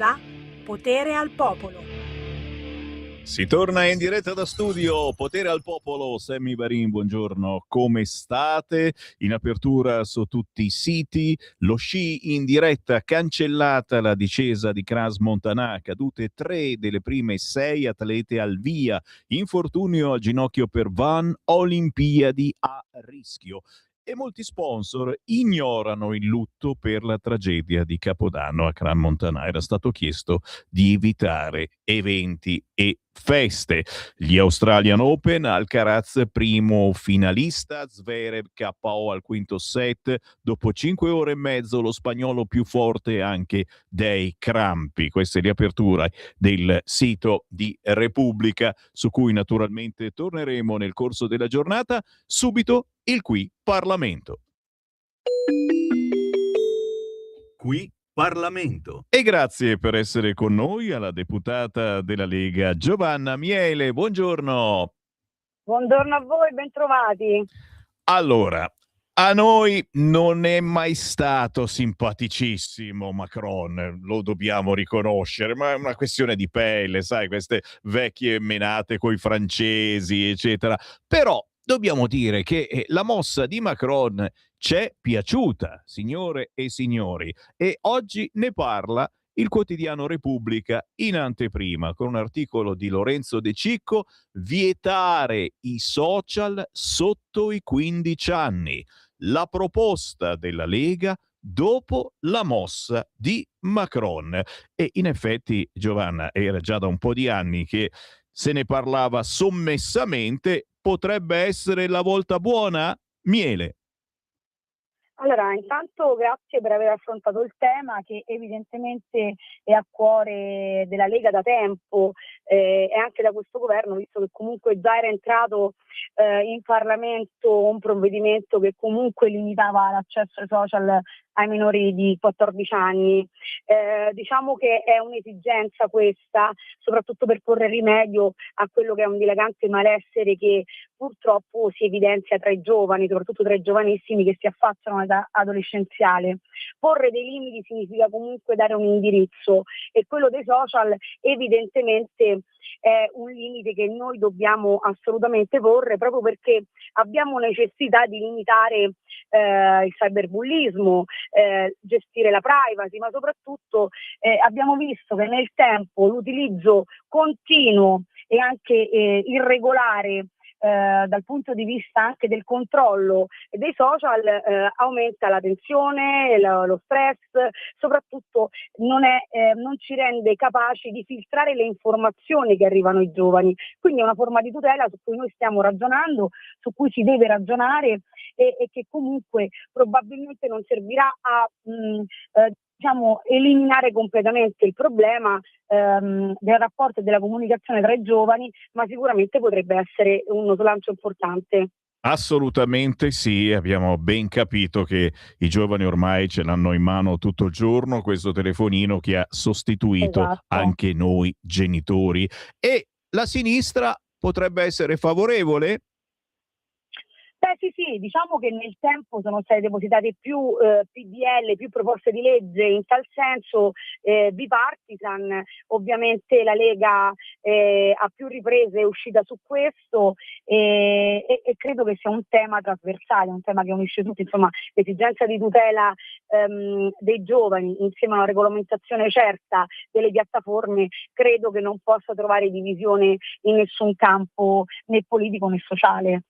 onda Potere al Popolo. Si torna in diretta da studio, Potere al Popolo, Sammy Varin, buongiorno, come state? In apertura su tutti i siti, lo sci in diretta, cancellata la discesa di Cras Montanà, cadute 3 delle prime 6 atlete al via, infortunio al ginocchio per Van, Olimpiadi a rischio. E molti sponsor ignorano il lutto per la tragedia di Capodanno a Cras Montanà. Era stato chiesto di evitare eventi e feste. Gli Australian Open, Alcaraz primo finalista, Zverev KO al quinto set, dopo 5 ore e mezzo lo spagnolo più forte anche dei crampi. Questa è l'apertura del sito di Repubblica, su cui naturalmente torneremo nel corso della giornata. Subito il Qui Parlamento. Qui Parlamento. E grazie per essere con noi alla deputata della Lega Giovanna Miele. Buongiorno. Buongiorno a voi, bentrovati. Allora, a noi non è mai stato simpaticissimo Macron, lo dobbiamo riconoscere, ma è una questione di pelle, sai, queste vecchie menate coi francesi, eccetera. Però dobbiamo dire che la mossa di Macron ci è piaciuta, signore e signori, e oggi ne parla il quotidiano Repubblica in anteprima con un articolo di Lorenzo De Cicco: vietare i social sotto i 15 anni. La proposta della Lega dopo la mossa di Macron. E in effetti, Giovanna, era già da un po' di anni che se ne parlava sommessamente. Potrebbe essere la volta buona? Miele. Allora, intanto grazie per aver affrontato il tema che evidentemente è a cuore della Lega da tempo e anche da questo governo, visto che comunque già era entrato in Parlamento un provvedimento che comunque limitava l'accesso ai social ai minori di 14 anni. Diciamo che è un'esigenza questa, soprattutto per porre rimedio a quello che è un dilagante malessere che purtroppo si evidenzia tra i giovani, soprattutto tra i giovanissimi che si affacciano all'età adolescenziale. Porre dei limiti significa comunque dare un indirizzo e quello dei social evidentemente è un limite che noi dobbiamo assolutamente porre, proprio perché abbiamo necessità di limitare il cyberbullismo, gestire la privacy, ma soprattutto abbiamo visto che nel tempo l'utilizzo continuo e anche irregolare dal punto di vista anche del controllo dei social aumenta la tensione, lo stress, soprattutto non ci rende capaci di filtrare le informazioni che arrivano ai giovani. Quindi è una forma di tutela su cui noi stiamo ragionando, su cui si deve ragionare e che comunque probabilmente non servirà a eliminare completamente il problema del rapporto e della comunicazione tra i giovani, ma sicuramente potrebbe essere uno slancio importante. Assolutamente sì, abbiamo ben capito che i giovani ormai ce l'hanno in mano tutto il giorno, questo telefonino che ha sostituito anche noi genitori. E la sinistra potrebbe essere favorevole? Beh sì, diciamo che nel tempo sono state depositate più PDL, più proposte di legge in tal senso, bipartisan. Ovviamente la Lega a più riprese è uscita su questo e credo che sia un tema trasversale, un tema che unisce tutti, insomma l'esigenza di tutela dei giovani insieme a una regolamentazione certa delle piattaforme credo che non possa trovare divisione in nessun campo né politico né sociale.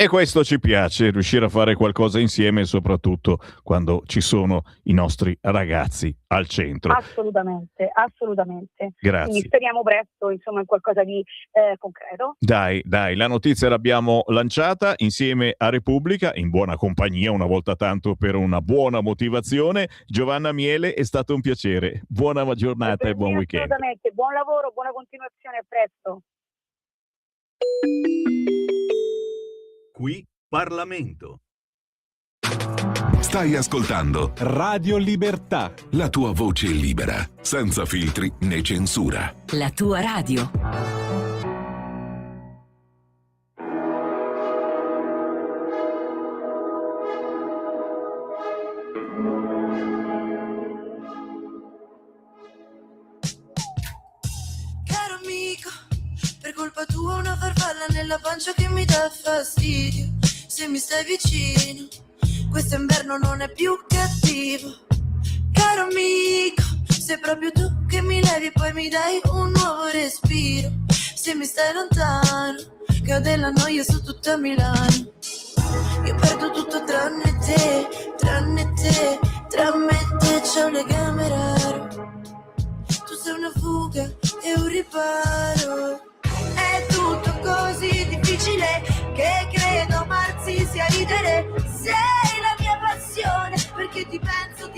E questo ci piace, riuscire a fare qualcosa insieme, soprattutto quando ci sono i nostri ragazzi al centro. Assolutamente. Grazie. Quindi speriamo presto, insomma, in qualcosa di concreto. Dai, la notizia l'abbiamo lanciata insieme a Repubblica, in buona compagnia, una volta tanto per una buona motivazione. Giovanna Miele, è stato un piacere. Buona giornata e buon weekend. Assolutamente, buon lavoro, buona continuazione, a presto. Qui Parlamento. Stai ascoltando Radio Libertà, la tua voce libera, senza filtri né censura. La tua radio. nella pancia che mi dà fastidio. Se mi stai vicino, questo inverno non è più cattivo. Caro amico, sei proprio tu che mi levi e poi mi dai un nuovo respiro. Se mi stai lontano, cade la noia su tutta Milano. Io perdo tutto tranne te, tranne te, tra me e te c'è un legame raro. Tu sei una fuga e un riparo. È tutto così difficile che credo amarsi sia ridere. Sei la mia passione, perché ti penso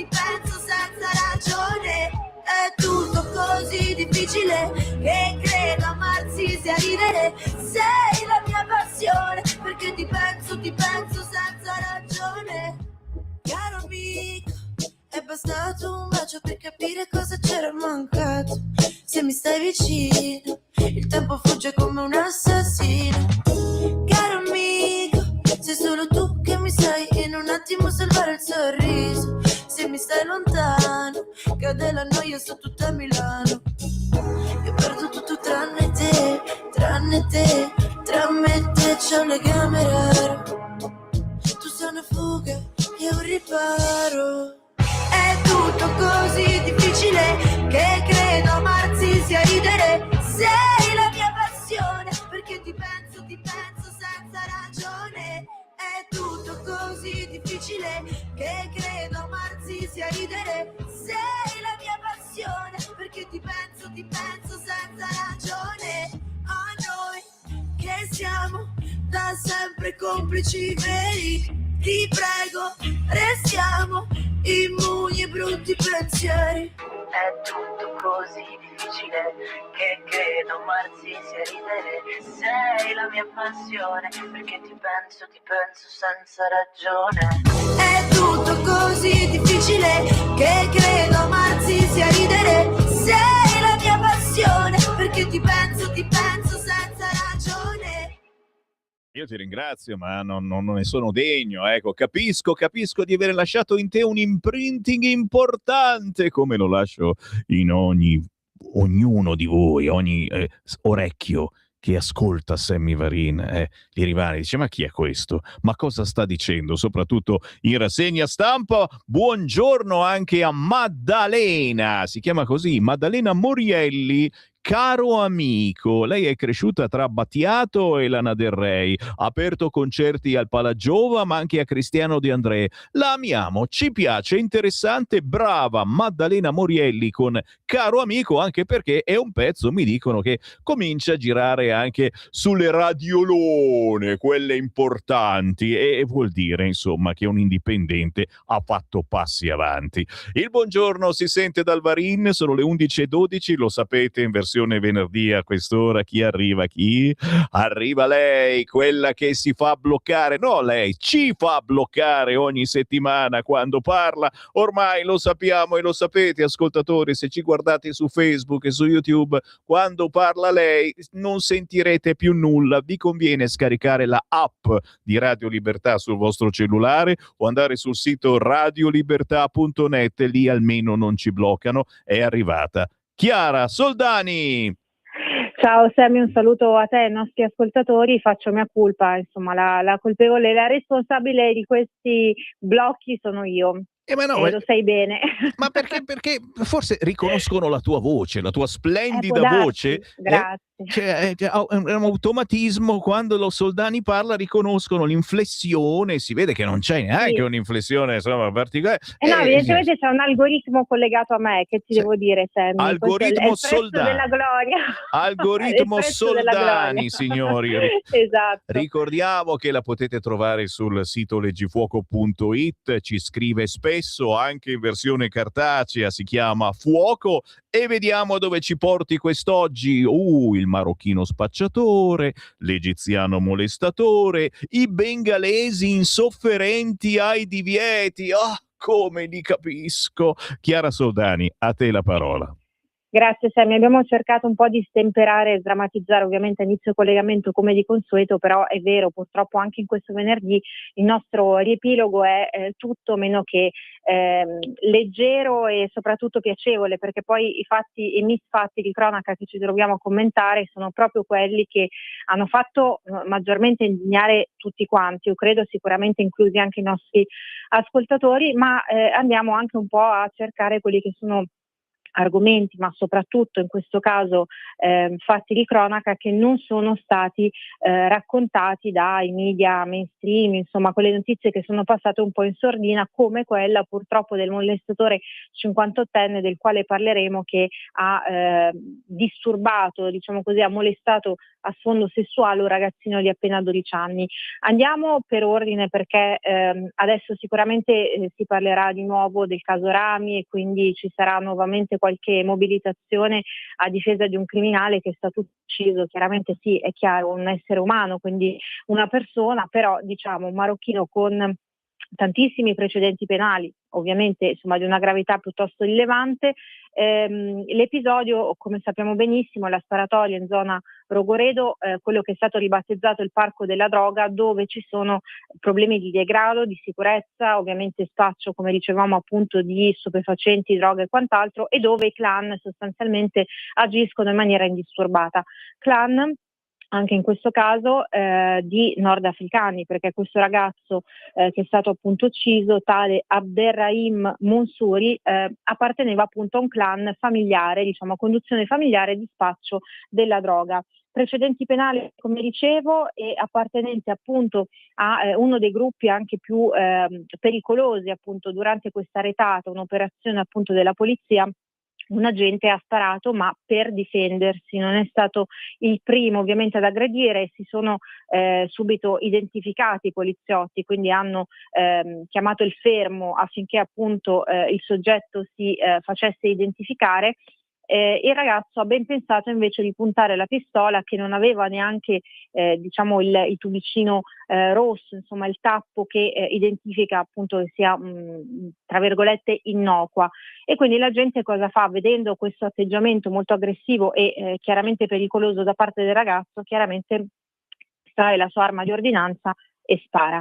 senza ragione. È tutto così difficile che credo amarsi sia ridere. Sei la mia passione, perché ti penso senza ragione. Caro amico, è bastato un bacio per capire cosa c'era mancato. Se mi stai vicino, il tempo fugge come un assassino. Caro amico, sei solo tu che mi sai in un attimo salvare il sorriso. Se mi stai lontano, cade la noia su tutta Milano. Io perdo tutto tranne te, tranne te, tra me e te c'è un legame raro. Tu sei una fuga e un riparo. È tutto così difficile che credo amarsi sia ridere. Sei la mia passione, perché ti penso senza ragione. È tutto così difficile che credo amarsi sia ridere. Sei la mia passione, perché ti penso senza ragione. A noi che siamo da sempre complici veri, ti prego, restiamo immuni e brutti pensieri. È tutto così difficile che credo amarsi sia ridere. Sei la mia passione, perché ti penso senza ragione. È tutto così difficile che credo amarsi sia ridere. Sei la mia passione, perché ti penso senza ragione. Io ti ringrazio, ma non ne sono degno. Ecco, capisco di aver lasciato in te un imprinting importante, come lo lascio in ognuno di voi, ogni orecchio che ascolta Sammy Varin, gli rimane, dice: ma chi è questo? Ma cosa sta dicendo? Soprattutto in rassegna stampa. Buongiorno anche a Maddalena, si chiama così, Maddalena Morielli. Caro amico, lei è cresciuta tra Battiato e Lana Del Rey, ha aperto concerti al Palagiova ma anche a Cristiano De André. La amiamo, ci piace, interessante, brava Maddalena Morielli con Caro amico, anche perché è un pezzo, mi dicono, che comincia a girare anche sulle radiolone, quelle importanti, e vuol dire insomma che un indipendente ha fatto passi avanti. Il buongiorno si sente dal Varin, sono le 11:12, lo sapete, in versione venerdì a quest'ora. Chi arriva? Chi? Arriva lei, quella che si fa bloccare, no, lei ci fa bloccare ogni settimana quando parla. Ormai lo sappiamo e lo sapete, ascoltatori, se ci guardate su Facebook e su YouTube, quando parla lei non sentirete più nulla. Vi conviene scaricare la app di Radio Libertà sul vostro cellulare o andare sul sito radiolibertà.net, lì almeno non ci bloccano. È arrivata Chiara Soldani. Ciao Sammy, un saluto a te e ai nostri ascoltatori. Faccio mia colpa, insomma, la colpevole, la responsabile di questi blocchi sono io. Ma no, lo sai bene. Ma perché forse riconoscono la tua voce, la tua splendida voce. Grazie. È un automatismo, quando lo Soldani parla riconoscono l'inflessione, si vede che non c'è neanche un'inflessione insomma particolare. No, evidentemente c'è un algoritmo collegato a me, che ti devo dire, Sammy. Algoritmo Soldani. Della gloria. Algoritmo Soldani, signori. Esatto. Ricordiamo che la potete trovare sul sito leggifuoco.it, ci scrive spesso, anche in versione cartacea, si chiama Fuoco, e vediamo dove ci porti quest'oggi. Il marocchino spacciatore, l'egiziano molestatore, i bengalesi insofferenti ai divieti. Come li capisco. Chiara Soldani, a te la parola. Grazie Sammy, abbiamo cercato un po' di stemperare e sdrammatizzare ovviamente a inizio collegamento come di consueto, però è vero, purtroppo anche in questo venerdì il nostro riepilogo è tutto meno che leggero e soprattutto piacevole, perché poi i fatti e misfatti di cronaca che ci troviamo a commentare sono proprio quelli che hanno fatto maggiormente indignare tutti quanti, io credo sicuramente inclusi anche i nostri ascoltatori, ma andiamo anche un po' a cercare quelli che sono argomenti, ma soprattutto in questo caso fatti di cronaca che non sono stati raccontati dai media mainstream, insomma quelle notizie che sono passate un po' in sordina, come quella purtroppo del molestatore 58enne del quale parleremo, che ha disturbato, diciamo così, ha molestato a sfondo sessuale un ragazzino di appena 12 anni. Andiamo per ordine perché adesso sicuramente si parlerà di nuovo del caso Rami e quindi ci sarà nuovamente qualche mobilitazione a difesa di un criminale che è stato ucciso. Chiaramente sì, è chiaro, un essere umano, quindi una persona, però diciamo un marocchino con tantissimi precedenti penali, ovviamente insomma di una gravità piuttosto rilevante. L'episodio, come sappiamo benissimo, è la sparatoria in zona Rogoredo, quello che è stato ribattezzato il parco della droga, dove ci sono problemi di degrado, di sicurezza, ovviamente spaccio, come dicevamo appunto, di stupefacenti, droga e quant'altro, e dove i clan sostanzialmente agiscono in maniera indisturbata. Clan anche in questo caso di nordafricani, perché questo ragazzo che è stato appunto ucciso, tale Abderrahim Monsuri, apparteneva appunto a un clan familiare, diciamo a conduzione familiare di spaccio della droga. Precedenti penali, come dicevo, e appartenente appunto a uno dei gruppi anche più pericolosi appunto durante questa retata, un'operazione appunto della polizia. Un agente ha sparato, ma per difendersi, non è stato il primo ovviamente ad aggredire, si sono subito identificati i poliziotti, quindi hanno chiamato il fermo affinché appunto il soggetto si facesse identificare. Il ragazzo ha ben pensato invece di puntare la pistola, che non aveva neanche diciamo il tubicino rosso, insomma il tappo che identifica appunto che sia tra virgolette innocua, e quindi la gente cosa fa? Vedendo questo atteggiamento molto aggressivo e chiaramente pericoloso da parte del ragazzo, chiaramente trae la sua arma di ordinanza e spara.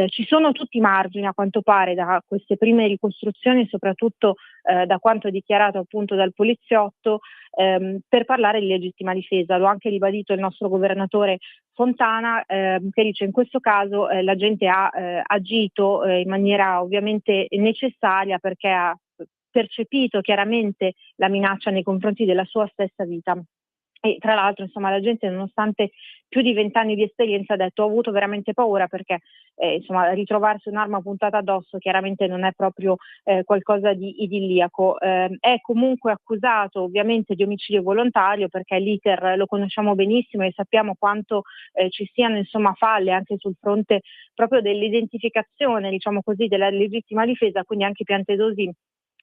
Ci sono tutti i margini a quanto pare da queste prime ricostruzioni, soprattutto da quanto dichiarato appunto dal poliziotto, per parlare di legittima difesa. Lo ha anche ribadito il nostro governatore Fontana, che dice in questo caso la gente ha agito in maniera ovviamente necessaria, perché ha percepito chiaramente la minaccia nei confronti della sua stessa vita. E tra l'altro insomma la gente, nonostante più di 20 anni di esperienza, ha detto: ho avuto veramente paura, perché insomma ritrovarsi un'arma puntata addosso chiaramente non è proprio qualcosa di idilliaco. È comunque accusato ovviamente di omicidio volontario, perché l'iter lo conosciamo benissimo e sappiamo quanto ci siano insomma falle anche sul fronte proprio dell'identificazione, diciamo così, della legittima difesa. Quindi anche Piantedosi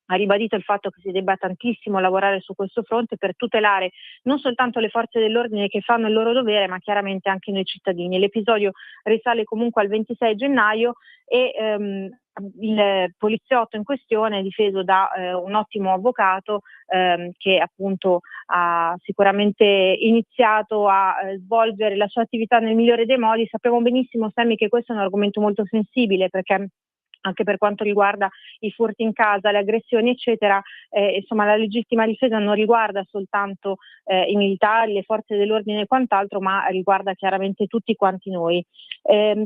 ha ribadito il fatto che si debba tantissimo lavorare su questo fronte per tutelare non soltanto le forze dell'ordine che fanno il loro dovere, ma chiaramente anche noi cittadini. L'episodio risale comunque al 26 gennaio e il poliziotto in questione è difeso da un ottimo avvocato che appunto ha sicuramente iniziato a svolgere la sua attività nel migliore dei modi. Sappiamo benissimo, Sammy, che questo è un argomento molto sensibile, perché anche per quanto riguarda i furti in casa, le aggressioni eccetera, insomma la legittima difesa non riguarda soltanto i militari, le forze dell'ordine e quant'altro, ma riguarda chiaramente tutti quanti noi.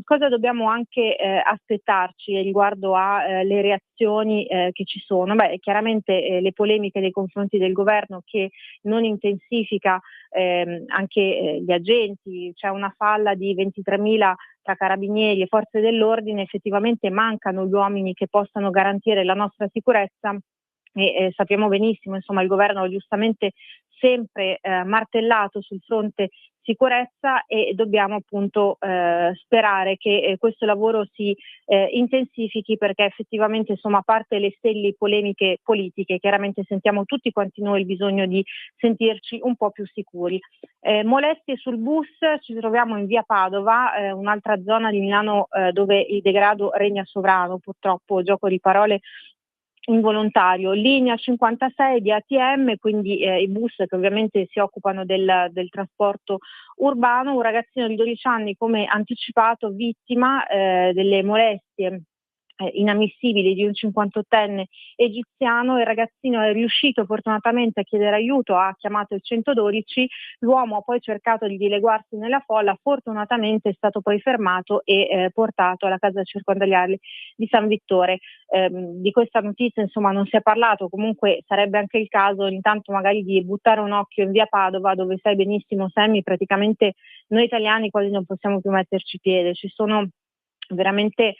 Cosa dobbiamo anche aspettarci riguardo alle reazioni che ci sono? Beh, chiaramente le polemiche nei confronti del governo, che non intensifica anche gli agenti. C'è una falla di 23.000 tra carabinieri e forze dell'ordine, effettivamente mancano gli uomini che possano garantire la nostra sicurezza e sappiamo benissimo, insomma, il governo ha giustamente sempre martellato sul fronte sicurezza, e dobbiamo appunto sperare che questo lavoro si intensifichi, perché effettivamente, insomma, a parte le stelli polemiche politiche, chiaramente sentiamo tutti quanti noi il bisogno di sentirci un po' più sicuri. Molestie sul bus, ci troviamo in via Padova, un'altra zona di Milano dove il degrado regna sovrano, purtroppo, gioco di parole involontario. Linea 56 di ATM, quindi i bus che ovviamente si occupano del trasporto urbano. Un ragazzino di 12 anni, come anticipato, vittima delle molestie inammissibili di un 58enne egiziano. Il ragazzino è riuscito fortunatamente a chiedere aiuto, ha chiamato il 112, l'uomo ha poi cercato di dileguarsi nella folla, fortunatamente è stato poi fermato e portato alla casa circondariale di San Vittore. Di questa notizia insomma non si è parlato, comunque sarebbe anche il caso intanto magari di buttare un occhio in via Padova, dove sai benissimo Sammy, praticamente noi italiani quasi non possiamo più metterci piede, ci sono veramente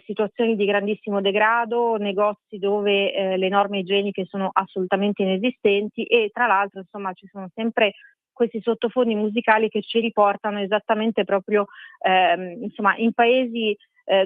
situazioni di grandissimo degrado, negozi dove le norme igieniche sono assolutamente inesistenti e tra l'altro insomma ci sono sempre questi sottofondi musicali che ci riportano esattamente proprio insomma in paesi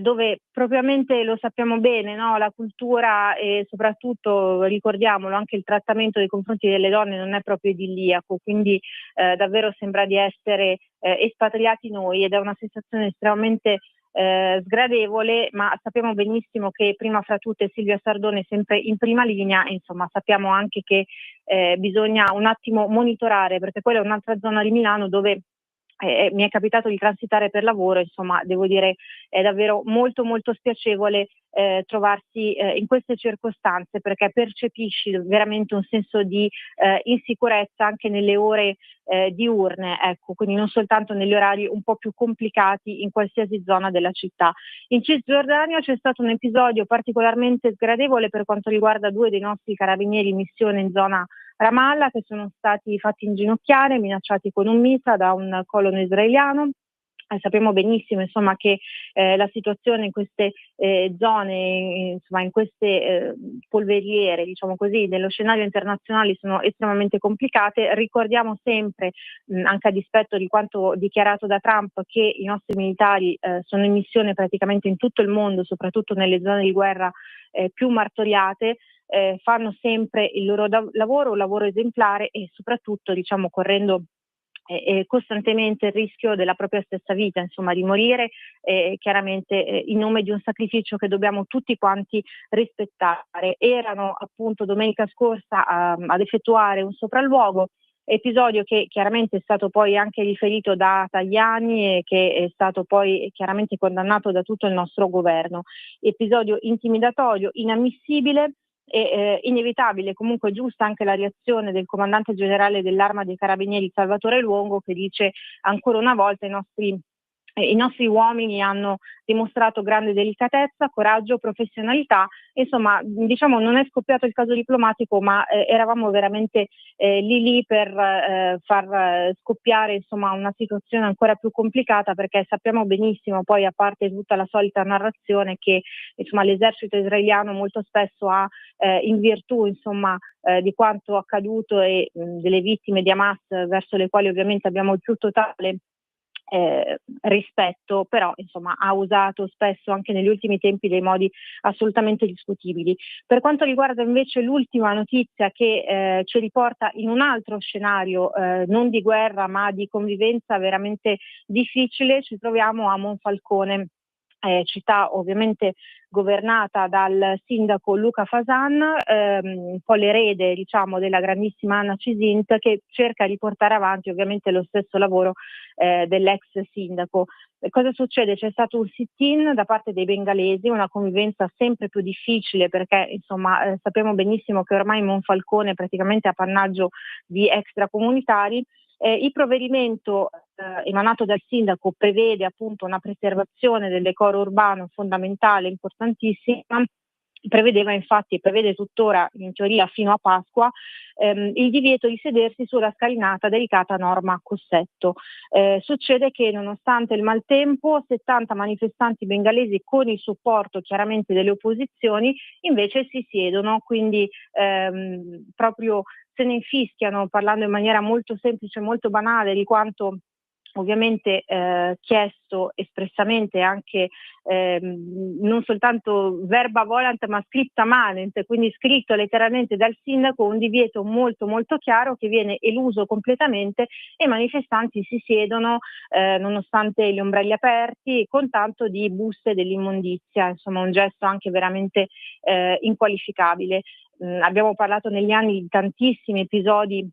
dove propriamente lo sappiamo bene, no? La cultura e soprattutto, ricordiamolo, anche il trattamento nei confronti delle donne non è proprio idilliaco, quindi davvero sembra di essere espatriati noi ed è una sensazione estremamente sgradevole, ma sappiamo benissimo che prima fra tutte Silvia Sardone è sempre in prima linea e insomma sappiamo anche che bisogna un attimo monitorare, perché quella è un'altra zona di Milano dove mi è capitato di transitare per lavoro, insomma devo dire è davvero molto molto spiacevole trovarsi in queste circostanze, perché percepisci veramente un senso di insicurezza anche nelle ore diurne, ecco, quindi non soltanto negli orari un po' più complicati in qualsiasi zona della città. In Cisgiordania c'è stato un episodio particolarmente sgradevole per quanto riguarda 2 dei nostri carabinieri in missione in zona Ramallah, che sono stati fatti inginocchiare, minacciati con un mitra da un colono israeliano. Sappiamo benissimo insomma che la situazione in queste zone, insomma in queste polveriere, diciamo così, dello scenario internazionale sono estremamente complicate. Ricordiamo sempre, anche a dispetto di quanto dichiarato da Trump, che i nostri militari sono in missione praticamente in tutto il mondo, soprattutto nelle zone di guerra più martoriate. Fanno sempre il loro lavoro, un lavoro esemplare e soprattutto diciamo correndo costantemente il rischio della propria stessa vita, insomma di morire chiaramente in nome di un sacrificio che dobbiamo tutti quanti rispettare. Erano appunto domenica scorsa ad effettuare un sopralluogo, episodio che chiaramente è stato poi anche riferito da Tajani e che è stato poi chiaramente condannato da tutto il nostro governo. Episodio intimidatorio, inammissibile. È inevitabile, comunque giusta anche la reazione del comandante generale dell'Arma dei Carabinieri Salvatore Luongo, che dice ancora una volta i nostri uomini hanno dimostrato grande delicatezza, coraggio, professionalità, insomma diciamo non è scoppiato il caso diplomatico, ma eravamo veramente lì per far scoppiare insomma una situazione ancora più complicata, perché sappiamo benissimo poi, a parte tutta la solita narrazione, che insomma l'esercito israeliano molto spesso ha in virtù insomma di quanto accaduto e delle vittime di Hamas, verso le quali ovviamente abbiamo il più totale rispetto, però insomma ha usato spesso anche negli ultimi tempi dei modi assolutamente discutibili. Per quanto riguarda invece l'ultima notizia che ci riporta in un altro scenario non di guerra ma di convivenza veramente difficile, ci troviamo a Monfalcone, città ovviamente governata dal sindaco Luca Fasan, un po' l'erede diciamo della grandissima Anna Cisint, che cerca di portare avanti ovviamente lo stesso lavoro dell'ex sindaco. Cosa succede? C'è stato un sit-in da parte dei bengalesi, una convivenza sempre più difficile, perché insomma sappiamo benissimo che ormai Monfalcone è praticamente appannaggio di extracomunitari. Il provvedimento emanato dal sindaco prevede appunto una preservazione del decoro urbano fondamentale, importantissima. Prevedeva infatti e prevede tuttora in teoria fino a Pasqua il divieto di sedersi sulla scalinata dedicata a Norma Cossetto. Succede che nonostante il maltempo 70 manifestanti bengalesi, con il supporto chiaramente delle opposizioni, invece si siedono, quindi proprio se ne infischiano, parlando in maniera molto semplice, molto banale, di quanto ovviamente chiesto espressamente anche non soltanto verba volant ma scripta manent, quindi scritto letteralmente dal sindaco, un divieto molto molto chiaro che viene eluso completamente e i manifestanti si siedono nonostante gli ombrelli aperti con tanto di buste dell'immondizia, insomma un gesto anche veramente inqualificabile. Abbiamo parlato negli anni di tantissimi episodi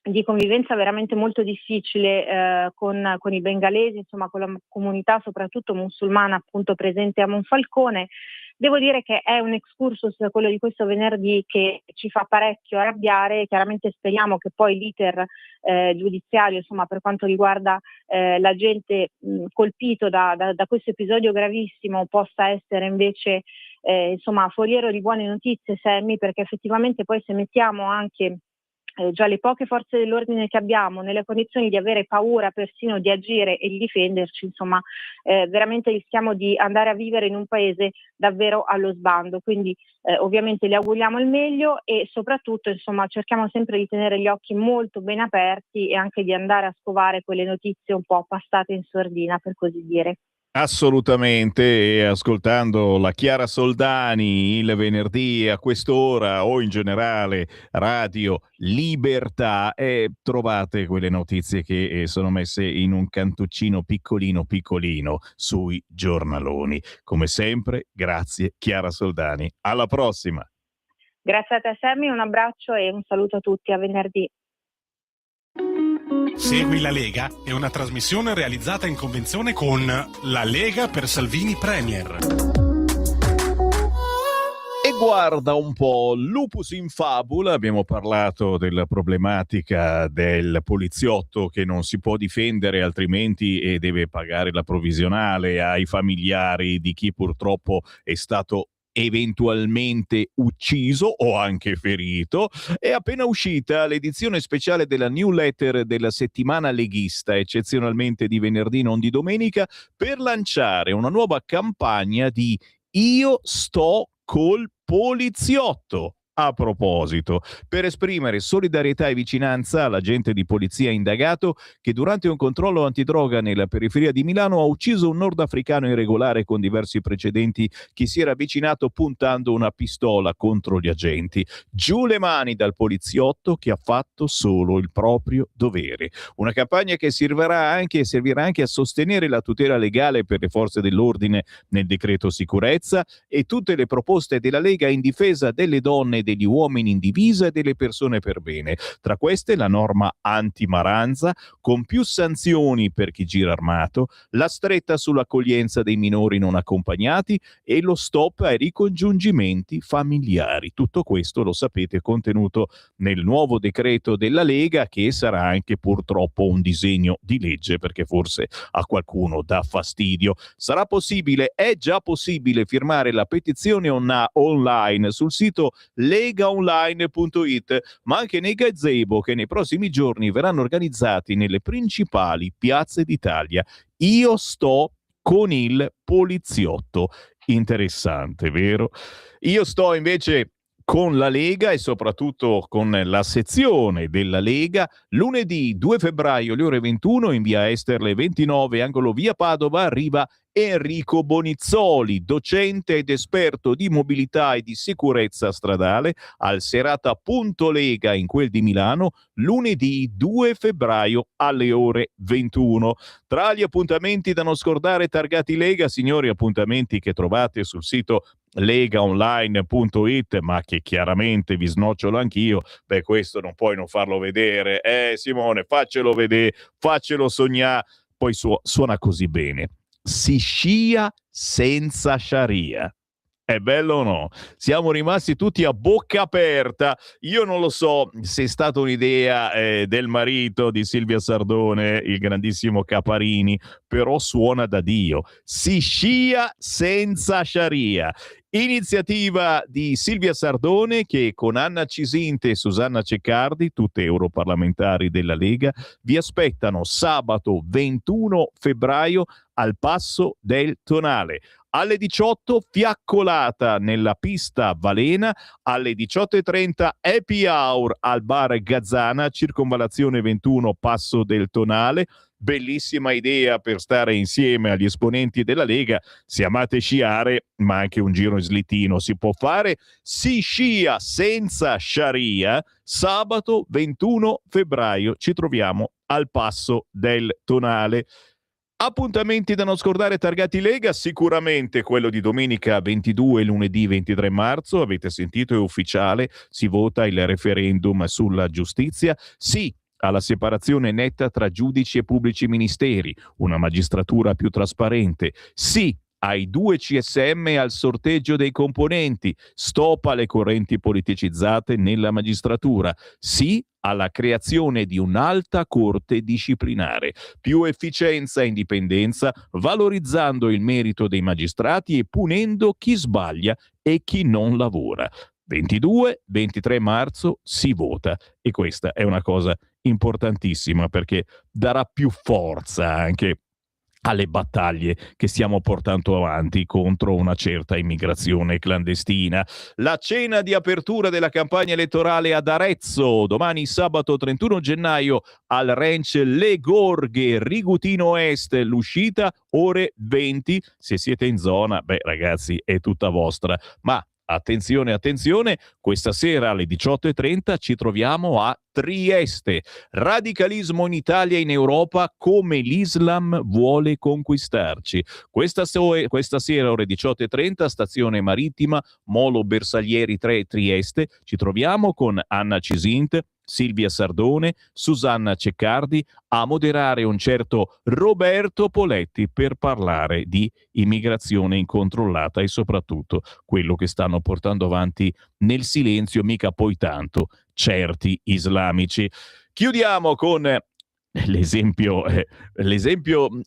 di convivenza veramente molto difficile con i bengalesi, insomma con la comunità soprattutto musulmana appunto presente a Monfalcone. Devo dire che è un excursus, quello di questo venerdì, che ci fa parecchio arrabbiare. Chiaramente speriamo che poi l'iter giudiziario, insomma, per quanto riguarda la gente colpito da questo episodio gravissimo, possa essere invece insomma foriero di buone notizie, Sammy, perché effettivamente poi se mettiamo anche già le poche forze dell'ordine che abbiamo nelle condizioni di avere paura persino di agire e di difenderci, insomma veramente rischiamo di andare a vivere in un paese davvero allo sbando. Quindi ovviamente le auguriamo il meglio e soprattutto insomma cerchiamo sempre di tenere gli occhi molto ben aperti e anche di andare a scovare quelle notizie un po' passate in sordina, per così dire. Assolutamente, e ascoltando la Chiara Soldani il venerdì a quest'ora o in generale Radio Libertà trovate quelle notizie che sono messe in un cantuccino piccolino piccolino sui giornaloni. Come sempre, grazie Chiara Soldani. Alla prossima. Grazie a te Sammy, un abbraccio e un saluto a tutti, a venerdì. Segui la Lega è una trasmissione realizzata in convenzione con La Lega per Salvini Premier. E guarda un po', lupus in fabula, abbiamo parlato della problematica del poliziotto che non si può difendere altrimenti e deve pagare la provvisionale ai familiari di chi purtroppo è stato eventualmente ucciso o anche ferito. È appena uscita l'edizione speciale della newsletter della settimana leghista, eccezionalmente di venerdì non di domenica, per lanciare una nuova campagna di Io sto col poliziotto. A proposito, per esprimere solidarietà e vicinanza all'agente di polizia indagato che durante un controllo antidroga nella periferia di Milano ha ucciso un nordafricano irregolare con diversi precedenti che si era avvicinato puntando una pistola contro gli agenti. Giù le mani dal poliziotto che ha fatto solo il proprio dovere. Una campagna che servirà anche a sostenere la tutela legale per le forze dell'ordine nel decreto sicurezza e tutte le proposte della Lega in difesa delle donne, degli uomini in divisa e delle persone per bene. Tra queste la norma anti-maranza con più sanzioni per chi gira armato, la stretta sull'accoglienza dei minori non accompagnati e lo stop ai ricongiungimenti familiari. Tutto questo, lo sapete, contenuto nel nuovo decreto della Lega, che sarà anche purtroppo un disegno di legge perché forse a qualcuno dà fastidio. Sarà possibile, è già possibile firmare la petizione online sul sito legaonline.it, ma anche nei gazebo che nei prossimi giorni verranno organizzati nelle principali piazze d'Italia. Io sto con il poliziotto. Interessante, vero? Io sto invece con la Lega e soprattutto con la sezione della Lega lunedì 2 febbraio alle ore 21 in via Esterle 29 angolo via Padova arriva Enrico Bonizzoli, docente ed esperto di mobilità e di sicurezza stradale al Serata.Lega in quel di Milano lunedì 2 febbraio alle ore 21. Tra gli appuntamenti da non scordare targati Lega, signori, appuntamenti che trovate sul sito legaonline.it, ma che chiaramente vi snocciolo anch'io. Beh, questo non puoi non farlo vedere. Simone, faccelo vedere, faccelo sognare. Poi suona così bene. Si scia senza Sharia. È bello o no? Siamo rimasti tutti a bocca aperta. Io non lo so se è stata un'idea del marito di Silvia Sardone, il grandissimo Caparini, però suona da Dio. Si scia senza Sharia. Iniziativa di Silvia Sardone che con Anna Cisinte e Susanna Ceccardi, tutte europarlamentari della Lega, vi aspettano sabato 21 febbraio al Passo del Tonale. Alle 18 fiaccolata nella pista Valena, alle 18:30 happy hour al bar Gazzana, circonvallazione 21 Passo del Tonale. Bellissima idea per stare insieme agli esponenti della Lega. Se amate sciare, ma anche un giro in slittino si può fare. Si scia senza sciaria. Sabato 21 febbraio ci troviamo al Passo del Tonale. Appuntamenti da non scordare targati Lega, sicuramente quello di domenica 22 e lunedì 23 marzo, avete sentito, è ufficiale, si vota il referendum sulla giustizia. Sì alla separazione netta tra giudici e pubblici ministeri, una magistratura più trasparente. Sì ai 2 CSM e al sorteggio dei componenti, stop alle correnti politicizzate nella magistratura. Sì alla creazione di un'alta corte disciplinare, più efficienza e indipendenza, valorizzando il merito dei magistrati e punendo chi sbaglia e chi non lavora. 22-23 marzo si vota e questa è una cosa importantissima perché darà più forza anche alle battaglie che stiamo portando avanti contro una certa immigrazione clandestina. La cena di apertura della campagna elettorale ad Arezzo, domani sabato 31 gennaio al ranch Le Gorghe, Rigutino Est, l'uscita ore 20. Se siete in zona, ragazzi, è tutta vostra. Ma attenzione, attenzione, questa sera alle 18:30 ci troviamo a Trieste. Radicalismo in Italia e in Europa, come l'Islam vuole conquistarci. Questa sera ore 18:30, stazione marittima Molo Bersaglieri 3 Trieste. Ci troviamo con Anna Cisint, Silvia Sardone, Susanna Ceccardi, a moderare un certo Roberto Poletti per parlare di immigrazione incontrollata e soprattutto quello che stanno portando avanti nel silenzio, mica poi tanto, certi islamici. Chiudiamo con l'esempio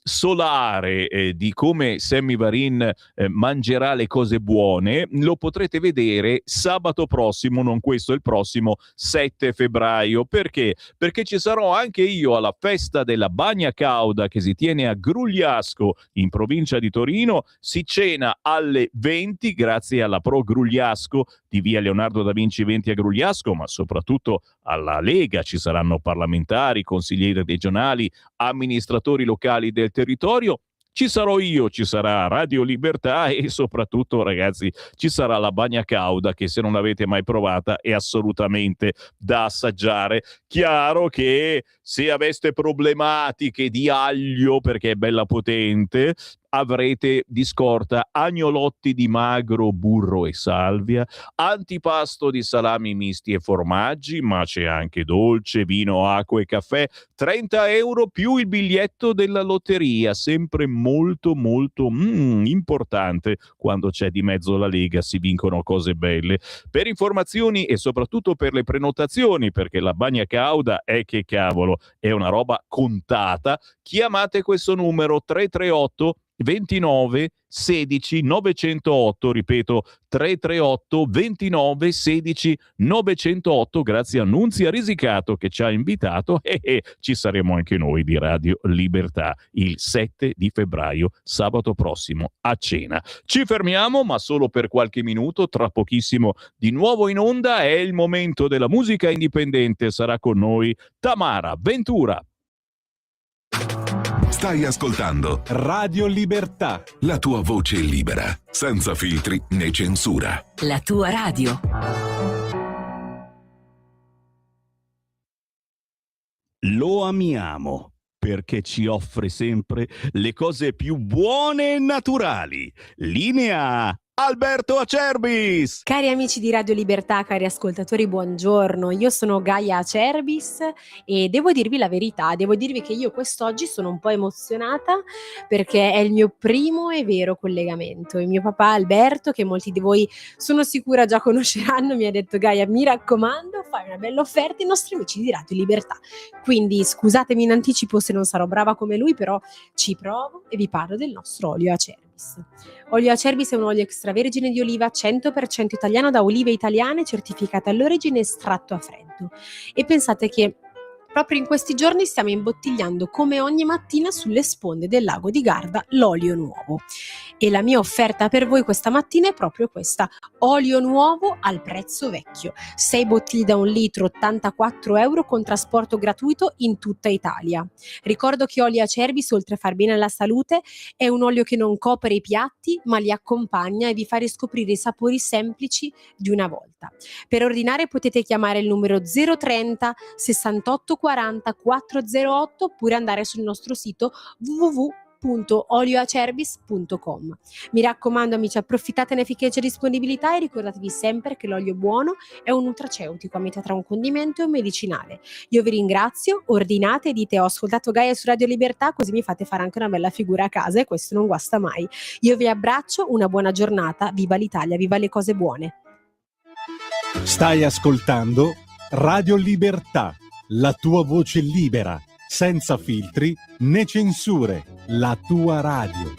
solare di come Sammy Varin mangerà le cose buone. Lo potrete vedere sabato prossimo, non questo, il prossimo 7 febbraio. Perché? Perché ci sarò anche io alla festa della Bagna Cauda che si tiene a Grugliasco in provincia di Torino. Si cena alle 20 grazie alla Pro Grugliasco di via Leonardo da Vinci 20 a Grugliasco, ma soprattutto alla Lega. Ci saranno parlamentari, consiglieri regionali, amministratori locali del territorio. Ci sarò io, ci sarà Radio Libertà e soprattutto, ragazzi, ci sarà la Bagna Cauda che, se non l'avete mai provata, è assolutamente da assaggiare. Chiaro che se aveste problematiche di aglio, perché è bella potente, avrete di scorta agnolotti di magro, burro e salvia, antipasto di salami misti e formaggi, ma c'è anche dolce, vino, acqua e caffè. 30 euro più il biglietto della lotteria, sempre molto molto importante. Quando c'è di mezzo la Lega si vincono cose belle. Per informazioni e soprattutto per le prenotazioni, perché la Bagna Cauda che cavolo, è una roba contata, chiamate questo numero 338 29 16 908, ripeto 338 29 16 908, grazie a Nunzia Risicato che ci ha invitato e ci saremo anche noi di Radio Libertà il 7 di febbraio, sabato prossimo, a cena. Ci fermiamo, ma solo per qualche minuto, tra pochissimo di nuovo in onda. È il momento della musica indipendente, sarà con noi Tamara Ventura. Stai ascoltando Radio Libertà, la tua voce libera, senza filtri né censura. La tua radio. Lo amiamo perché ci offre sempre le cose più buone e naturali. Linea Alberto Acerbis! Cari amici di Radio Libertà, cari ascoltatori, buongiorno. Io sono Gaia Acerbis e devo dirvi la verità, devo dirvi che io quest'oggi sono un po' emozionata perché è il mio primo e vero collegamento. Il mio papà Alberto, che molti di voi sono sicura già conosceranno, mi ha detto: Gaia, mi raccomando, fai una bella offerta ai nostri amici di Radio Libertà. Quindi scusatemi in anticipo se non sarò brava come lui, però ci provo e vi parlo del nostro olio Acerbis. Olio Acerbis è un olio extravergine di oliva 100% italiano da olive italiane, certificate all'origine, estratto a freddo. E pensate che Proprio in questi giorni stiamo imbottigliando come ogni mattina sulle sponde del lago di Garda l'olio nuovo. E la mia offerta per voi questa mattina è proprio questa: olio nuovo al prezzo vecchio. 6 bottiglie da 1 litro, 84 euro con trasporto gratuito in tutta Italia. Ricordo che Olio Acerbis, oltre a far bene alla salute, è un olio che non copre i piatti ma li accompagna e vi fa riscoprire i sapori semplici di una volta. Per ordinare potete chiamare il numero 030 68 40 408 oppure andare sul nostro sito www.olioacerbis.com. Mi raccomando amici, approfittatene efficacia e disponibilità e ricordatevi sempre che l'olio buono è un nutraceutico a metà tra un condimento e un medicinale. Io vi ringrazio, ordinate e dite: ho ascoltato Gaia su Radio Libertà, così mi fate fare anche una bella figura a casa e questo non guasta mai. Io vi abbraccio, una buona giornata, viva l'Italia, viva le cose buone. Stai ascoltando Radio Libertà, la tua voce libera, senza filtri né censure, la tua radio.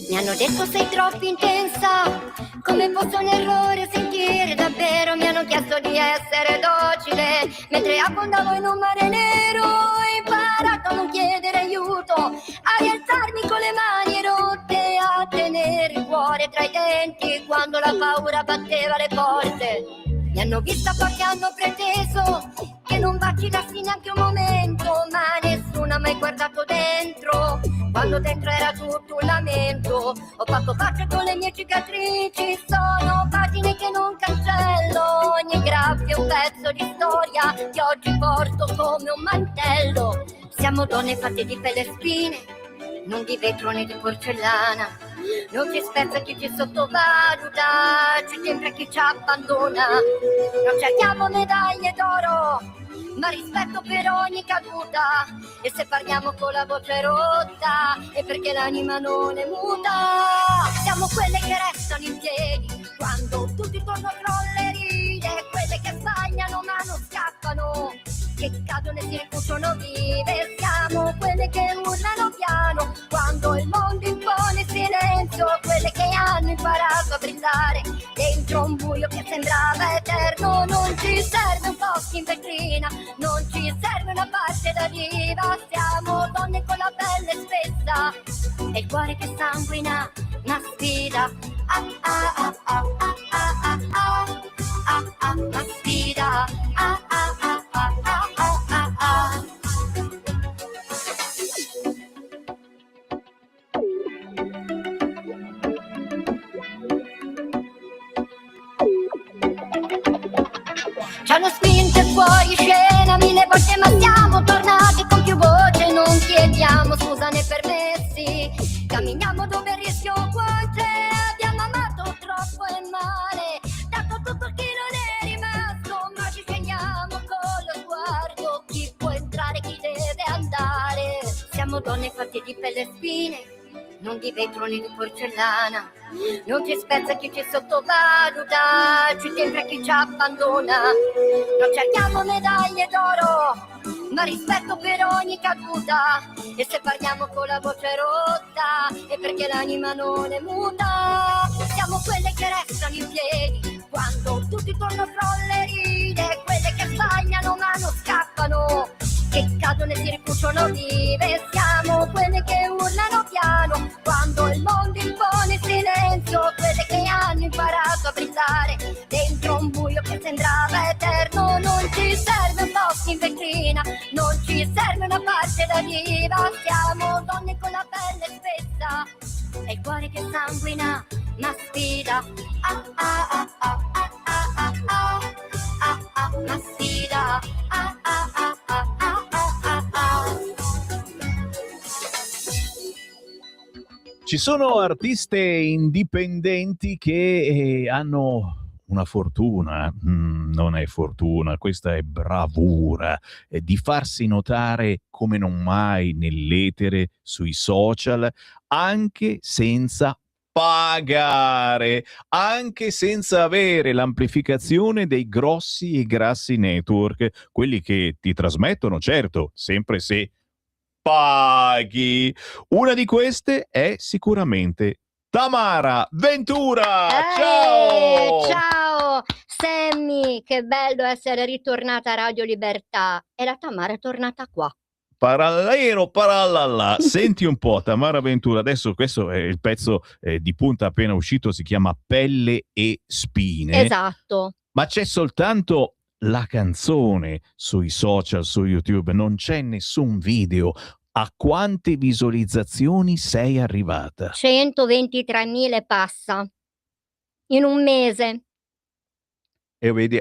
Mi hanno detto sei troppo intensa, come posso un errore sentire davvero? Mi hanno chiesto di essere docile, mentre affondavo in un mare nero. Ho imparato a non chiedere aiuto, a rialzarmi con le mani rotte, a tenere il cuore tra i denti quando la paura batteva le porte. Mi hanno vista forte, hanno preteso che non vacillassi neanche un momento, ma nessuno ha mai guardato dentro, quando dentro era tutto un lamento. Ho fatto pace con le mie cicatrici, sono pagine che non cancello, ogni graffio è un pezzo di storia che oggi porto come un mantello. Siamo donne fatte di pelle e spine, non di vetro né di porcellana. Non ci spezza chi ci sottovaluta, ci tempra chi ci abbandona. Non cerchiamo medaglie d'oro, ma rispetto per ogni caduta. E se parliamo con la voce rotta è perché l'anima non è muta. Siamo quelle che restano in piedi quando tutti intorno crolla e ride, quelle che sbagliano ma non scappano, che cadono e si ricuciono vive. Siamo quelle che urlano piano quando il mondo impone silenzio, quelle che hanno imparato a brillare dentro un buio che sembrava eterno. Non ci serve un posto in vetrina, non ci serve una parte da diva. Siamo donne con la pelle spessa e il cuore che sanguina, una sfida. Ah ah ah ah ah ah ah ah ah, una sfida. Ah ah ah ah ah ah ah. Ci hanno spinte fuori scena 1000 volte, ma siamo tornati con più voce. Non chiediamo scusa né permessi, camminiamo dove il rischio può c'è. Abbiamo amato troppo e male, dato tutto a chi non è rimasto, ma ci segniamo con lo sguardo chi può entrare, chi deve andare. Siamo donne fatte di pelle e spine, non di vetro né di porcellana. Non ci spezza chi ci sottovaluta, ci tempra chi ci abbandona. Non cerchiamo medaglie d'oro, ma rispetto per ogni caduta. E se parliamo con la voce rotta è perché l'anima non è muta. Siamo quelle che restano in piedi quando tutti intorno crolla e ride, quelle che sbagliano ma non scappano, che cadono e si ricuciono vive. Siamo quelle che urlano piano quando il mondo impone silenzio, quelle che hanno imparato a brillare dentro un buio che sembrava eterno. Non ci serve un posto in vetrina, non ci serve una parte da diva. Siamo donne con la pelle spessa e il cuore che sanguina, una sfida. Ah ah ah ah ah ah ah ah ah ah, una sfida. Ah ah ah ah ah ah ah. Ci sono artiste indipendenti che hanno una fortuna, non è fortuna, questa è bravura, di farsi notare come non mai nell'etere, sui social, anche senza pagare, anche senza avere l'amplificazione dei grossi e grassi network, quelli che ti trasmettono, certo, sempre se paghi. Una di queste è sicuramente Tamara Ventura. Ciao! Ciao Sammy, che bello essere ritornata a Radio Libertà. E la Tamara è tornata qua. Parallelo, parallala. Senti un po', Tamara Ventura, adesso questo è il pezzo di punta appena uscito, si chiama Pelle e Spine. Esatto. Ma c'è soltanto la canzone sui social, su YouTube, non c'è nessun video. A quante visualizzazioni sei arrivata? 123.000 e passa. In un mese. E vedi,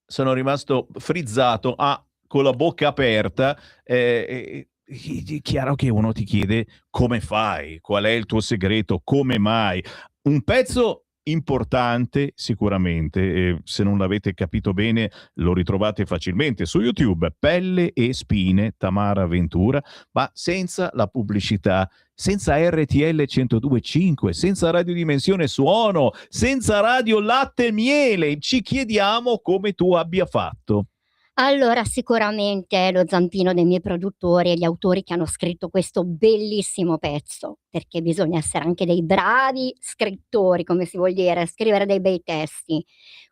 sono rimasto frizzato, con la bocca aperta. È chiaro che uno ti chiede come fai, qual è il tuo segreto, come mai. Un pezzo importante sicuramente, se non l'avete capito bene lo ritrovate facilmente su YouTube, Pelle e Spine, Tamara Ventura, ma senza la pubblicità, senza RTL 102.5, senza radiodimensione suono, senza radio latte e miele. Ci chiediamo come tu abbia fatto. Allora, sicuramente lo zampino dei miei produttori e gli autori che hanno scritto questo bellissimo pezzo, perché bisogna essere anche dei bravi scrittori, come si vuol dire, scrivere dei bei testi.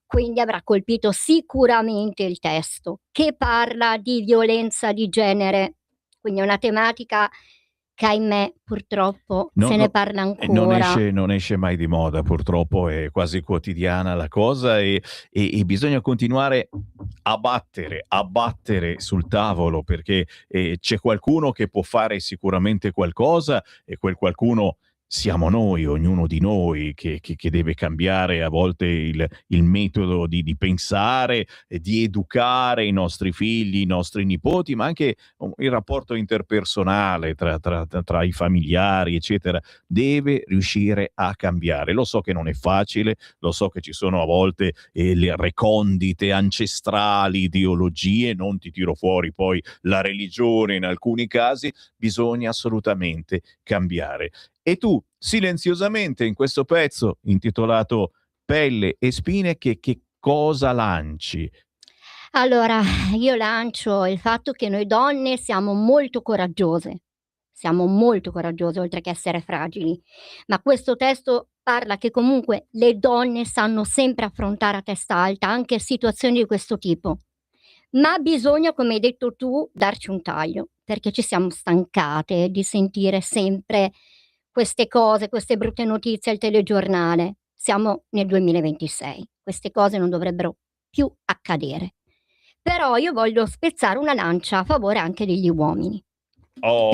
Quindi avrà colpito sicuramente il testo, che parla di violenza di genere, quindi è una tematica che ahimè purtroppo se ne parla ancora. Non esce mai di moda, purtroppo è quasi quotidiana la cosa, e bisogna continuare a battere sul tavolo, perché c'è qualcuno che può fare sicuramente qualcosa, e quel qualcuno siamo noi, ognuno di noi, che deve cambiare a volte il metodo di pensare, di educare i nostri figli, i nostri nipoti, ma anche il rapporto interpersonale tra i familiari, eccetera, deve riuscire a cambiare. Lo so che non è facile, lo so che ci sono a volte le recondite ancestrali ideologie, non ti tiro fuori poi la religione in alcuni casi, bisogna assolutamente cambiare. E tu, silenziosamente, in questo pezzo intitolato Pelle e Spine, che cosa lanci? Allora, io lancio il fatto che noi donne siamo molto coraggiose, oltre che essere fragili, ma questo testo parla che comunque le donne sanno sempre affrontare a testa alta anche situazioni di questo tipo, ma bisogna, come hai detto tu, darci un taglio, perché ci siamo stancate di sentire sempre queste cose, queste brutte notizie al telegiornale. Siamo nel 2026, queste cose non dovrebbero più accadere. Però io voglio spezzare una lancia a favore anche degli uomini. Oh,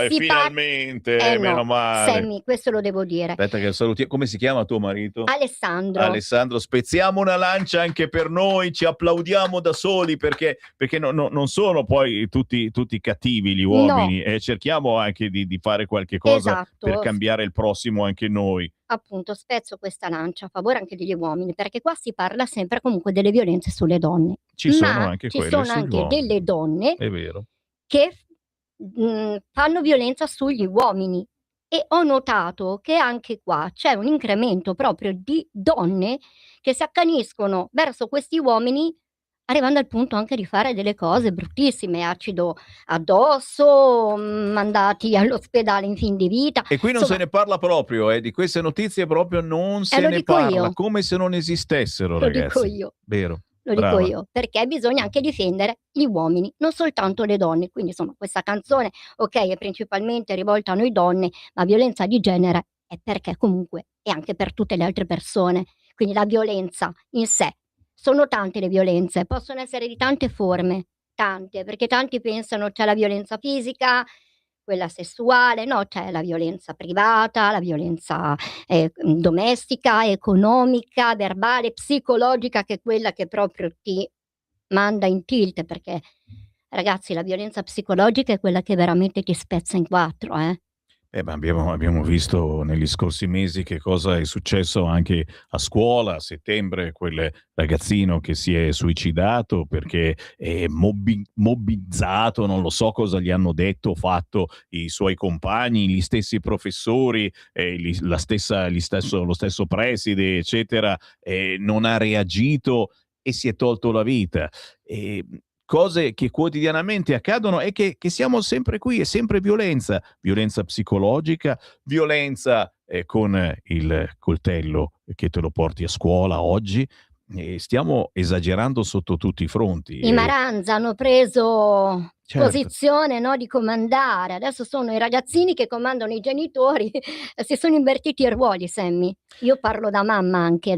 e finalmente, meno male. Sammy, questo lo devo dire. Aspetta che salutiamo. Come si chiama tuo marito? Alessandro, spezziamo una lancia anche per noi, ci applaudiamo da soli, perché non sono poi tutti cattivi gli uomini, e cerchiamo anche di fare qualche cosa per cambiare il prossimo anche noi. Appunto, spezzo questa lancia a favore anche degli uomini, perché qua si parla sempre comunque delle violenze sulle donne. Ci sono anche delle donne, è vero, che fanno violenza sugli uomini, e ho notato che anche qua c'è un incremento proprio di donne che si accaniscono verso questi uomini, arrivando al punto anche di fare delle cose bruttissime, acido addosso, mandati all'ospedale in fin di vita. E qui non se ne parla proprio, di queste notizie proprio non se ne parla, come se non esistessero, ragazzi. Lo dico io. Vero. Lo dico io, perché bisogna anche difendere gli uomini, non soltanto le donne. Quindi insomma questa canzone, ok, è principalmente rivolta a noi donne, ma violenza di genere è perché comunque è anche per tutte le altre persone. Quindi la violenza in sé, sono tante le violenze, possono essere di tante forme, tante, perché tanti pensano c'è la violenza fisica, quella sessuale, no, c'è la violenza privata, la violenza domestica, economica, verbale, psicologica, che è quella che proprio ti manda in tilt, perché ragazzi la violenza psicologica è quella che veramente ti spezza in quattro, Ma abbiamo visto negli scorsi mesi che cosa è successo anche a scuola. A settembre quel ragazzino che si è suicidato perché è mobbizzato, non lo so cosa gli hanno detto, fatto i suoi compagni, gli stessi professori, lo stesso preside, eccetera, non ha reagito e si è tolto la vita. cose che quotidianamente accadono e che siamo sempre qui, è sempre violenza, violenza psicologica, violenza con il coltello che te lo porti a scuola oggi. Stiamo esagerando sotto tutti i fronti. I Maranza hanno preso Certo. posizione, no, di comandare. Adesso sono i ragazzini che comandano i genitori. Si sono invertiti i ruoli, Sammy. Io parlo da mamma anche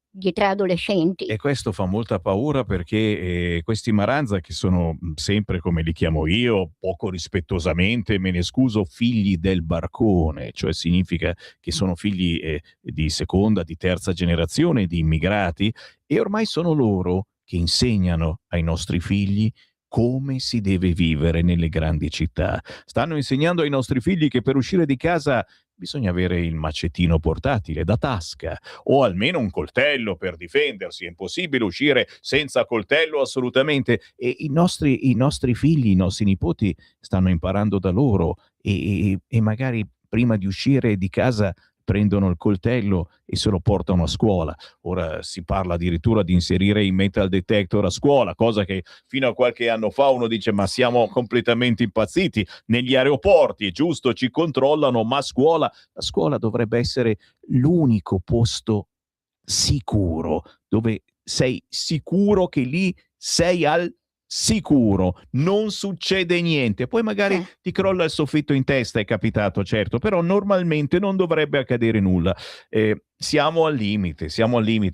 di 3 adolescenti. E questo fa molta paura perché questi Maranza, che sono sempre, come li chiamo io, poco rispettosamente, me ne scuso, figli del barcone, cioè significa che sono figli di seconda, di terza generazione di immigrati, e ormai sono loro che insegnano ai nostri figli come si deve vivere nelle grandi città. Stanno insegnando ai nostri figli che per uscire di casa bisogna avere il macettino portatile da tasca o almeno un coltello per difendersi. È impossibile uscire senza coltello, assolutamente. E i nostri figli, i nostri nipoti stanno imparando da loro e magari prima di uscire di casa prendono il coltello e se lo portano a scuola. Ora si parla addirittura di inserire i metal detector a scuola, cosa che fino a qualche anno fa uno dice ma siamo completamente impazziti. Negli aeroporti, è giusto, ci controllano, ma la scuola dovrebbe essere l'unico posto sicuro, dove sei sicuro che lì sei al sicuro, non succede niente. Poi magari ti crolla il soffitto in testa, è capitato, certo, però normalmente non dovrebbe accadere nulla. Siamo al limite.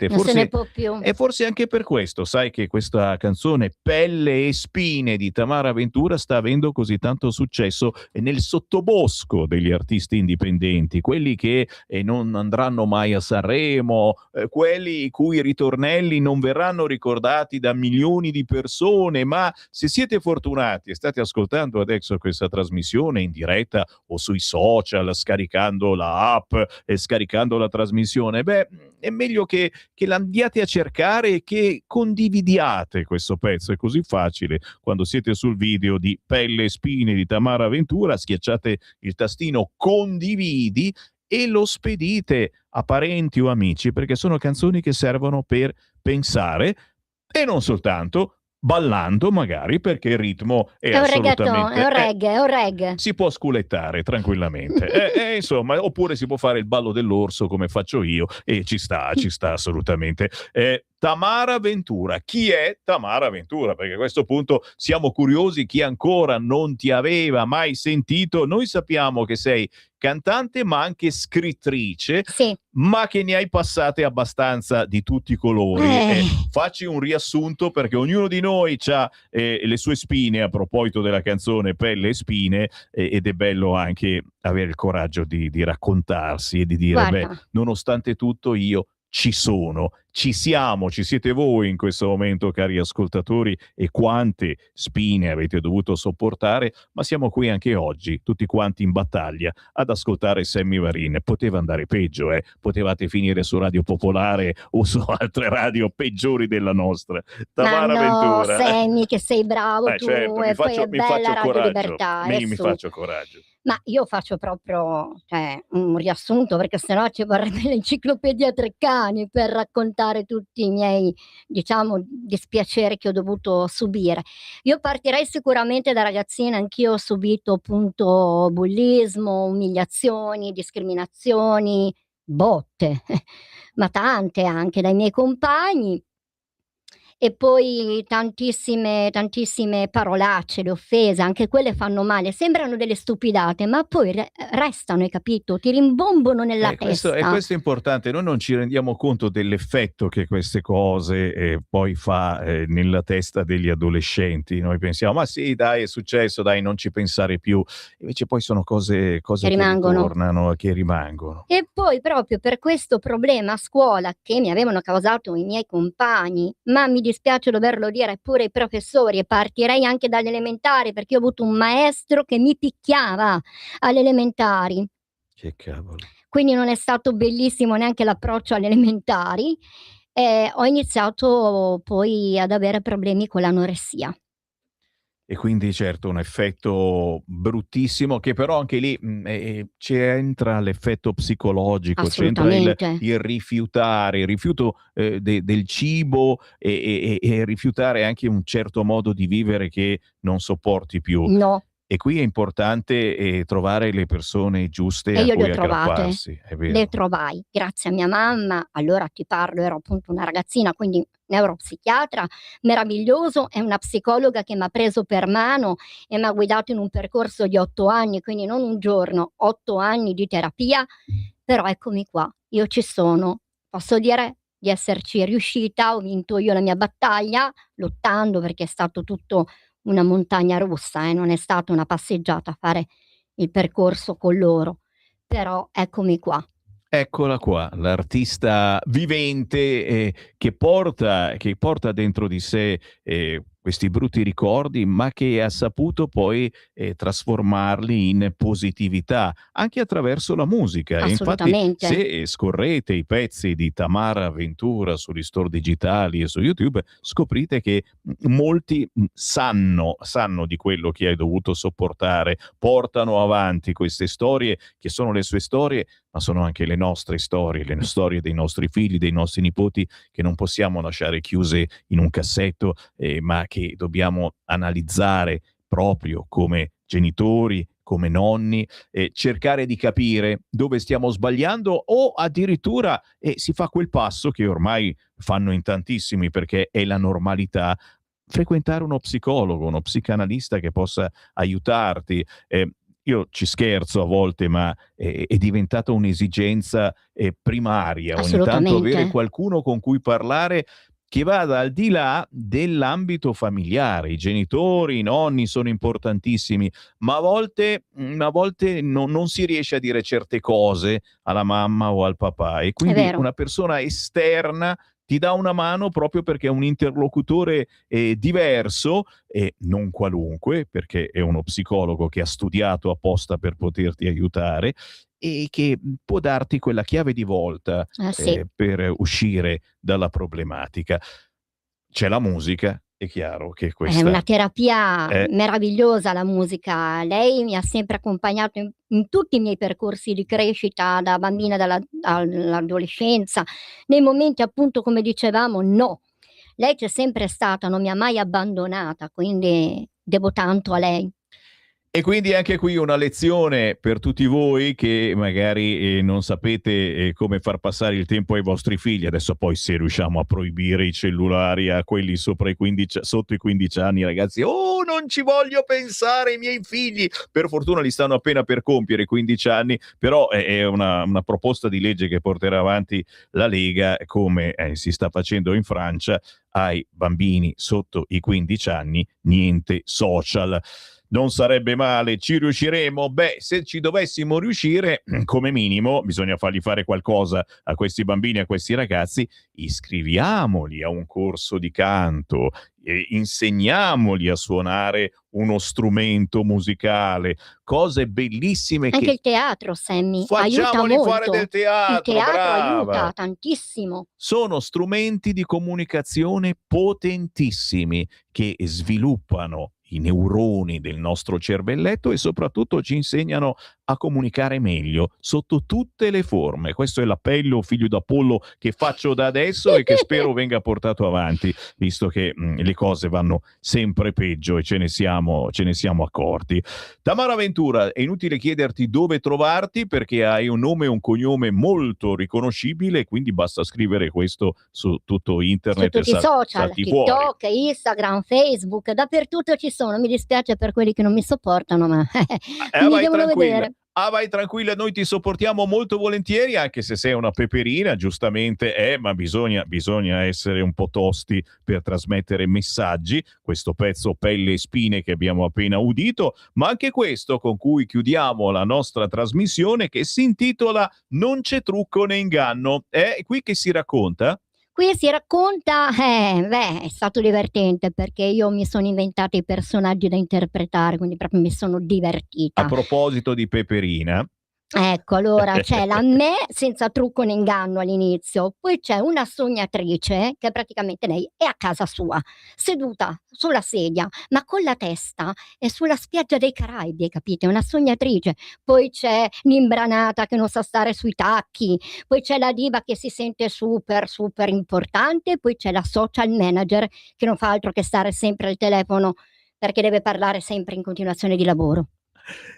Non se ne può più. E forse anche per questo, sai, che questa canzone Pelle e Spine di Tamara Ventura sta avendo così tanto successo nel sottobosco degli artisti indipendenti, quelli che non andranno mai a Sanremo, quelli i cui ritornelli non verranno ricordati da milioni di persone, ma se siete fortunati e state ascoltando adesso questa trasmissione in diretta o sui social, scaricando la app e scaricando la trasmissione, è meglio che l'andiate a cercare e che condividiate questo pezzo. È così facile. Quando siete sul video di Pelle e Spine di Tamara Ventura, schiacciate il tastino condividi e lo spedite a parenti o amici, perché sono canzoni che servono per pensare e non soltanto ballando, magari, perché il ritmo è un reggaeton, assolutamente è un reggae. si può sculettare tranquillamente. Insomma, oppure si può fare il ballo dell'orso come faccio io e ci sta assolutamente. Tamara Ventura. Chi è Tamara Ventura? Perché a questo punto siamo curiosi, chi ancora non ti aveva mai sentito. Noi sappiamo che sei cantante ma anche scrittrice, sì, ma che ne hai passate abbastanza di tutti i colori. Facci un riassunto, perché ognuno di noi ha le sue spine, a proposito della canzone Pelle e Spine, ed è bello anche avere il coraggio di raccontarsi e di dire, guarda, nonostante tutto io ci sono, ci siamo, ci siete voi in questo momento, cari ascoltatori, e quante spine avete dovuto sopportare, ma siamo qui anche oggi, tutti quanti in battaglia, ad ascoltare Sammy Varin. Poteva andare peggio, potevate finire su Radio Popolare o su altre radio peggiori della nostra. Tamara Ventura. Sammy, che sei bravo tu, certo, e poi è bella Radio Libertà. Mi faccio coraggio. Ma io faccio proprio un riassunto, perché sennò ci vorrebbe l'enciclopedia Treccani per raccontare tutti i miei, dispiaceri che ho dovuto subire. Io partirei sicuramente da ragazzina, anch'io ho subito appunto bullismo, umiliazioni, discriminazioni, botte, ma tante anche dai miei compagni. E poi tantissime parolacce, le offese, anche quelle fanno male, sembrano delle stupidate, ma poi restano, hai capito? Ti rimbombono nella testa. Questo è importante. Noi non ci rendiamo conto dell'effetto che queste cose poi fa nella testa degli adolescenti. Noi pensiamo, ma sì, dai, è successo, dai, non ci pensare più. Invece poi sono cose che ritornano, che rimangono. E poi proprio per questo problema a scuola che mi avevano causato i miei compagni, ma mi dispiace doverlo dire, pure i professori, e partirei anche dagli elementari, perché ho avuto un maestro che mi picchiava alle elementari. Che cavolo. Quindi non è stato bellissimo neanche l'approccio alle elementari. Ho iniziato poi ad avere problemi con l'anoressia. E quindi certo un effetto bruttissimo che però anche lì c'entra l'effetto psicologico, c'entra Assolutamente. il rifiutare, il rifiuto del cibo e rifiutare anche un certo modo di vivere che non sopporti più. No. E qui è importante trovare le persone giuste E a io le ho cui trovate, aggrapparsi, è le vero. trovai grazie a mia mamma. Allora ti parlo, ero appunto una ragazzina, quindi neuropsichiatra meraviglioso, e una psicologa che m'ha preso per mano e m'ha guidato in un percorso di 8 anni, quindi non un giorno, 8 anni di terapia. Però eccomi qua, io ci sono. Posso dire di esserci riuscita, ho vinto io la mia battaglia, lottando, perché è stato tutto una montagna russa, non è stata una passeggiata fare il percorso con loro. Però eccomi qua. Eccola qua, l'artista vivente che porta dentro di sé questi brutti ricordi, ma che ha saputo poi trasformarli in positività, anche attraverso la musica. E infatti Assolutamente. se scorrete i pezzi di Tamara Ventura sugli store digitali e su YouTube, scoprite che molti sanno di quello che hai dovuto sopportare, portano avanti queste storie che sono le sue storie, ma sono anche le nostre storie, le storie dei nostri figli, dei nostri nipoti, che non possiamo lasciare chiuse in un cassetto, ma che dobbiamo analizzare proprio come genitori, come nonni, cercare di capire dove stiamo sbagliando o addirittura si fa quel passo che ormai fanno in tantissimi perché è la normalità, frequentare uno psicologo, uno psicanalista che possa aiutarti. Io ci scherzo a volte, ma è diventata un'esigenza primaria, ogni tanto avere Assolutamente. qualcuno con cui parlare che vada al di là dell'ambito familiare. I genitori, i nonni sono importantissimi, ma a volte non si riesce a dire certe cose alla mamma o al papà e È quindi vero. una persona esterna ti dà una mano proprio perché è un interlocutore diverso e non qualunque, perché è uno psicologo che ha studiato apposta per poterti aiutare e che può darti quella chiave di volta Sì. per uscire dalla problematica. C'è la musica, è chiaro che È una questa terapia è meravigliosa la musica. Lei mi ha sempre accompagnato in tutti i miei percorsi di crescita, da bambina all'adolescenza, nei momenti appunto come dicevamo no. Lei c'è sempre stata, non mi ha mai abbandonata, quindi devo tanto a lei. E quindi anche qui una lezione per tutti voi che magari non sapete come far passare il tempo ai vostri figli. Adesso poi se riusciamo a proibire i cellulari a quelli sotto i 15 anni, ragazzi, non ci voglio pensare ai miei figli. Per fortuna li stanno appena per compiere 15 anni, però è una proposta di legge che porterà avanti la Lega, come si sta facendo in Francia, ai bambini sotto i 15 anni, niente social. Non sarebbe male, ci riusciremo? Beh, se ci dovessimo riuscire, come minimo, bisogna fargli fare qualcosa a questi bambini, a questi ragazzi, iscriviamoli a un corso di canto, insegniamoli a suonare uno strumento musicale, cose bellissime Anche che il teatro, Sammy, aiuta facciamoli fare molto. del Il teatro, teatro aiuta brava! tantissimo. Sono strumenti di comunicazione potentissimi che sviluppano i neuroni del nostro cervelletto e soprattutto ci insegnano a comunicare meglio sotto tutte le forme. Questo è l'appello, figlio d'Apollo, che faccio da adesso e che spero venga portato avanti, visto che le cose vanno sempre peggio e ce ne siamo accorti. Tamara Ventura, è inutile chiederti dove trovarti perché hai un nome e un cognome molto riconoscibile, quindi basta scrivere questo su tutto Su internet tutti e i social, salti fuori. TikTok, Instagram, Facebook, dappertutto ci sono. Mi dispiace per quelli che non mi sopportano, ma mi Vai devono tranquilla. vedere. Vai tranquilla, noi ti sopportiamo molto volentieri, anche se sei una peperina, giustamente ma bisogna essere un po' tosti per trasmettere messaggi. Questo pezzo Pelle e Spine che abbiamo appena udito, ma anche questo con cui chiudiamo la nostra trasmissione, che si intitola Non c'è trucco né inganno. È qui che si racconta? Qui si racconta, è stato divertente perché io mi sono inventata i personaggi da interpretare, quindi proprio mi sono A divertita. proposito di peperina, Ecco, allora c'è la me senza trucco né inganno all'inizio, poi c'è una sognatrice che praticamente lei è a casa sua, seduta sulla sedia, ma con la testa è sulla spiaggia dei Caraibi, hai capito? È una sognatrice. Poi c'è l'imbranata che non sa stare sui tacchi, poi c'è la diva che si sente super, super importante, poi c'è la social manager che non fa altro che stare sempre al telefono perché deve parlare sempre in continuazione di lavoro.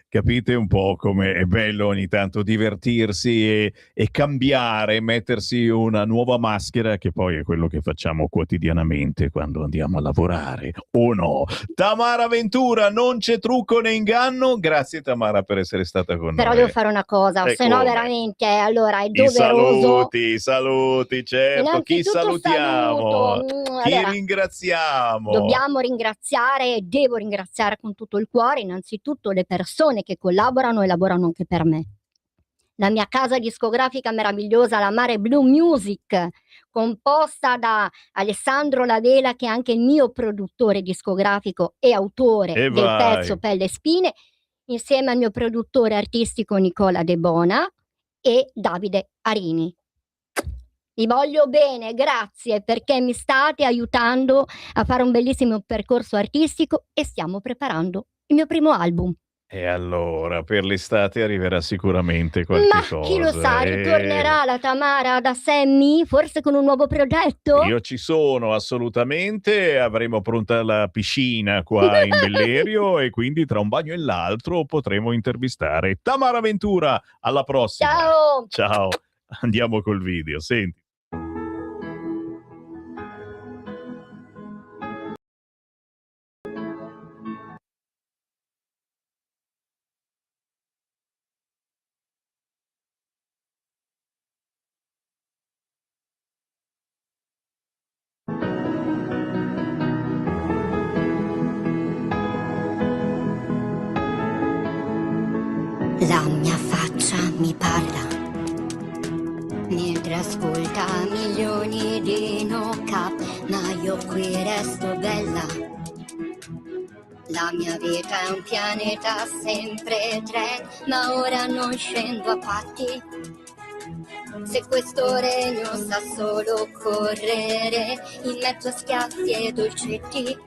Capite un po' come è bello ogni tanto divertirsi e cambiare, mettersi una nuova maschera, che poi è quello che facciamo quotidianamente quando andiamo a lavorare, o no? Tamara Ventura, non c'è trucco né inganno. Grazie Tamara per essere stata con Però noi. devo fare una cosa, se no come? veramente, allora è I doveroso. saluti, certo. Chi Innanzitutto salutiamo? saluto. Chi Allora, ringraziamo? dobbiamo ringraziare, devo ringraziare con tutto il cuore innanzitutto le persone che collaborano e lavorano anche per me. La mia casa discografica meravigliosa, la Mare Blue Music, composta da Alessandro Lavela, che è anche il mio produttore discografico e autore E del vai. pezzo Pelle e Spine, insieme al mio produttore artistico Nicola De Bona e Davide Arini. Vi voglio bene, grazie, perché mi state aiutando a fare un bellissimo percorso artistico e stiamo preparando il mio primo album. E allora, per l'estate arriverà sicuramente qualche Ma cosa. chi lo sa, ritornerà la Tamara da Sammy, forse con un nuovo progetto? Io ci sono assolutamente, avremo pronta la piscina qua in Bellerio e quindi tra un bagno e l'altro potremo intervistare Tamara Ventura. Alla prossima. Ciao! Ciao. Andiamo col video, senti. La mia faccia mi parla mentre ascolta milioni di no-cap, ma io qui resto bella. La mia vita è un pianeta sempre tre, ma ora non scendo a patti. Se questo regno sa solo correre in mezzo a schiaffi e dolcetti,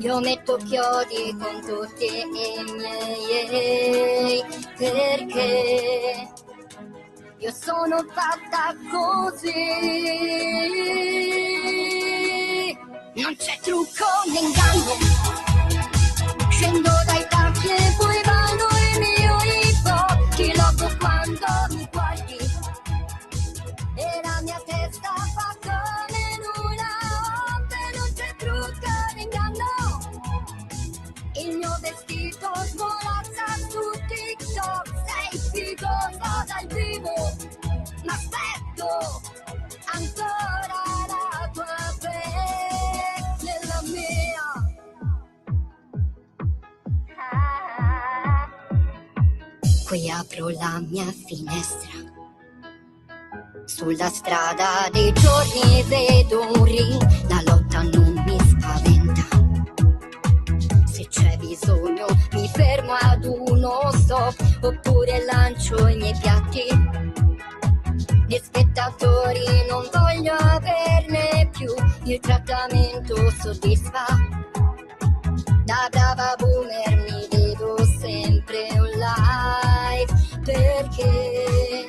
io metto chiodi con tutti i miei, perché io sono fatta così. Non c'è trucco né inganno, scendo dai tacchi e poi vanno il mio hip hop. Ti logo quando mi guardi e la mia testa fa come nulla. Non c'è trucco né inganno, il mio vestito svolazza su TikTok. Sei figoso dal vivo, ma aspetto ancora la tua back nella mia. Qui apro la mia finestra, sulla strada dei giorni vedo un ring, la lotta non mi spaventa. Se c'è bisogno mi fermo ad uno stop, oppure lancio i miei piatti. Gli spettatori non voglio averne più, il trattamento soddisfa. Da brava boomer mi vedo sempre online, perché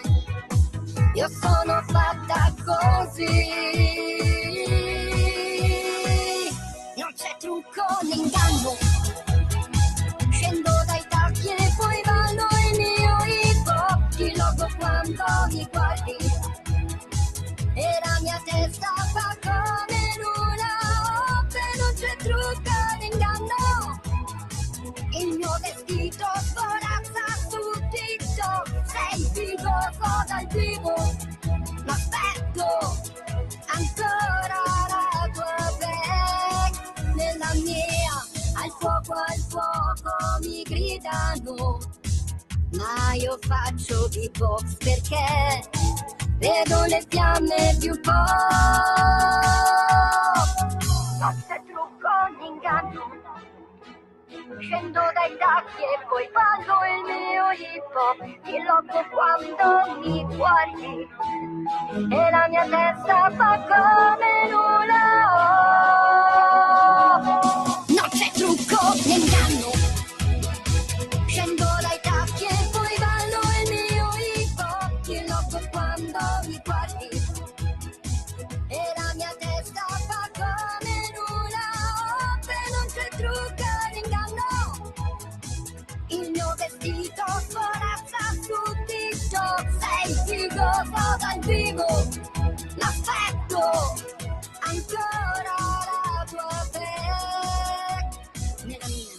io sono fatta così. Non c'è trucco né inganno, scendo dai tacchi e poi vanno il mio hip hop. Ti logo quando mi guardi e la mia testa fa come nulla. Non c'è trucco né inganno, il mio vestito svorazza su TikTok. Sei figoso dal vivo, ma aspetto ancora la tua back nella mia. Al fuoco mi gridano, ma io faccio beatbox perché vedo le fiamme più pop. Non c'è trucco né inganno, scendo dai tacchi e poi ballo il mio hip hop, ti loco quando mi guardi e la mia testa fa come nulla. Non c'è trucco né inganno, scendo dai tacchi e poi ballo il mio hip hop, ti loco quando mi guardi e la mia testa fa come nulla. Non c'è trucco né inganno, il mio vestito sforazza su TikTok. Sei figoso dal vivo, l'aspetto ancora la tua back nella mia.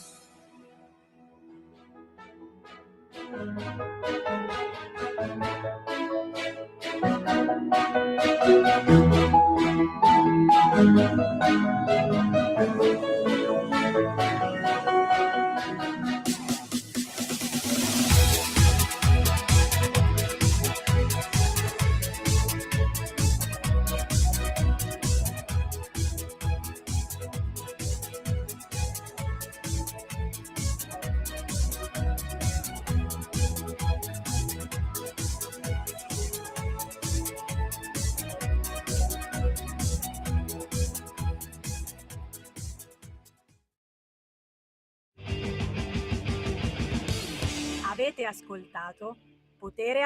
Avete ascoltato Potere